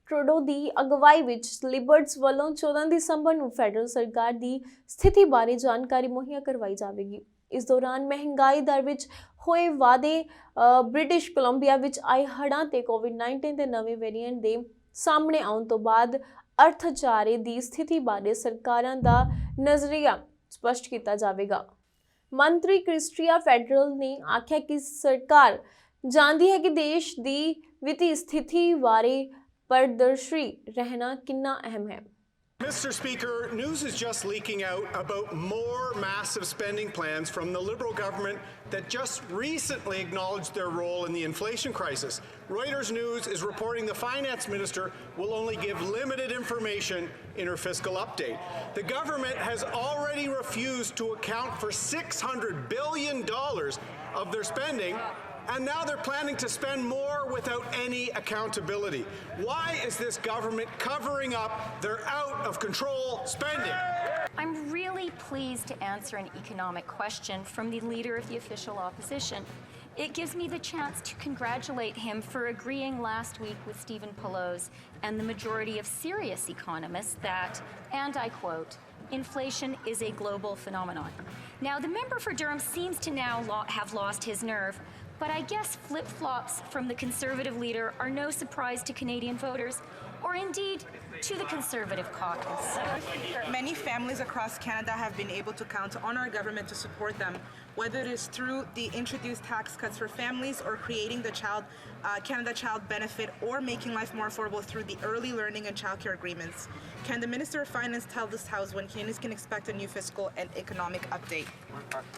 Trudeau ਦੀ ਅਗਵਾਈ ਵਿੱਚ ਲਿਬਰਟਸ ਵੱਲੋਂ 14 ਦਸੰਬਰ ਨੂੰ ਫੈਡਰਲ ਸਰਕਾਰ ਦੀ ਸਥਿਤੀ ਬਾਰੇ ਜਾਣਕਾਰੀ ਮੁਹੱਈਆ ਕਰਵਾਈ ਜਾਵੇਗੀ। ਇਸ ਦੌਰਾਨ ਮਹਿੰਗਾਈ ਦਰ ਵਿੱਚ ਹੋਏ ਵਾਧੇ, ਬ੍ਰਿਟਿਸ਼ ਕੋਲੰਬੀਆ ਵਿੱਚ ਆਏ ਹੜ੍ਹਾਂ ਤੇ ਕੋਵਿਡ-19 ਦੇ ਨਵੇਂ ਵੇਰੀਐਂਟ ਦੇ ਸਾਹਮਣੇ ਆਉਣ ਤੋਂ ਬਾਅਦ ਅਰਥਚਾਰੇ ਦੀ ਸਥਿਤੀ ਬਾਰੇ ਸਰਕਾਰਾਂ ਦਾ ਨਜ਼ਰੀਆ ਸਪਸ਼ਟ ਕੀਤਾ ਜਾਵੇਗਾ। ਮੰਤਰੀ ਕ੍ਰਿਸਟੀਆ ਫੈਡਰਲ ਨੇ ਆਖਿਆ ਕਿ ਸਰਕਾਰ ਜਾਣਦੀ ਹੈ ਕਿ ਦੇਸ਼ ਦੀ ਵਿੱਤੀ ਸਥਿਤੀ ਬਾਰੇ ਪਾਰਦਰਸ਼ੀ ਰਹਿਣਾ ਕਿੰਨਾ ਅਹਿਮ ਹੈ। Mr. Speaker, news is just leaking out about more massive spending plans from the Liberal government that just recently acknowledged their role in the inflation crisis. Reuters News is reporting the finance minister will only give limited information in her fiscal update. The government has already refused to account for $600 billion of their spending, and now they're planning to spend more without any accountability. Why is this government covering up their out-of-control spending? I'm really pleased to answer an economic question from the leader of the official opposition. It gives me the chance to congratulate him for agreeing last week with Stephen Poloz and the majority of serious economists that, and I quote, "Inflation is a global phenomenon." Now, the member for Durham seems to now have lost his nerve, but I guess flip-flops from the Conservative leader are no surprise to Canadian voters, or indeed to the Conservative caucus. Many families across Canada have been able to count on our government to support them, whether it is through the introduced tax cuts for families or creating the Canada Child Benefit or making life more affordable through the early learning and childcare agreements. Can the Minister of Finance tell this House when Canadians can expect a new fiscal and economic update?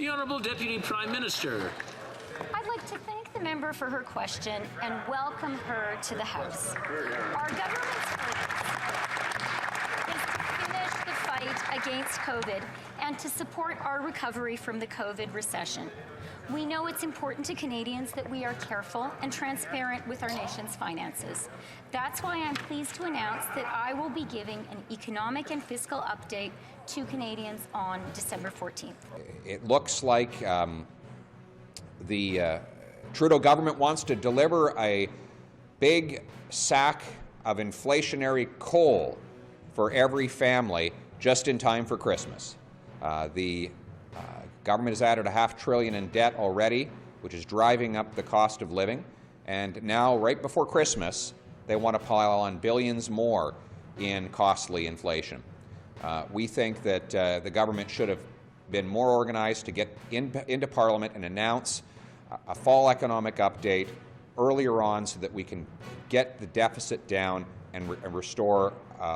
The Honourable Deputy Prime Minister. I'd like to thank the member for her question and welcome her to the House. Our government's purpose is to finish the fight against COVID and to support our recovery from the COVID recession. We know it's important to Canadians that we are careful and transparent with our nation's finances. That's why I'm pleased to announce that I will be giving an economic and fiscal update to Canadians on December 14th. It looks like the Trudeau government wants to deliver a big sack of inflationary coal for every family just in time for Christmas. The government has added $500 billion in debt already, which is driving up the cost of living. And now, right before Christmas, they want to pile on billions more in costly inflation. We think that the government should have been more organized to get into Parliament and announce a fall economic update earlier on so that we can get the deficit down and restore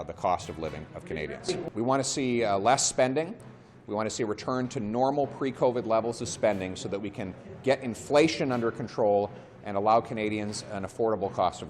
the cost of living of Canadians. We want to see less spending. We want to see a return to normal pre-COVID levels of spending so that we can get inflation under control and allow Canadians an affordable cost of living.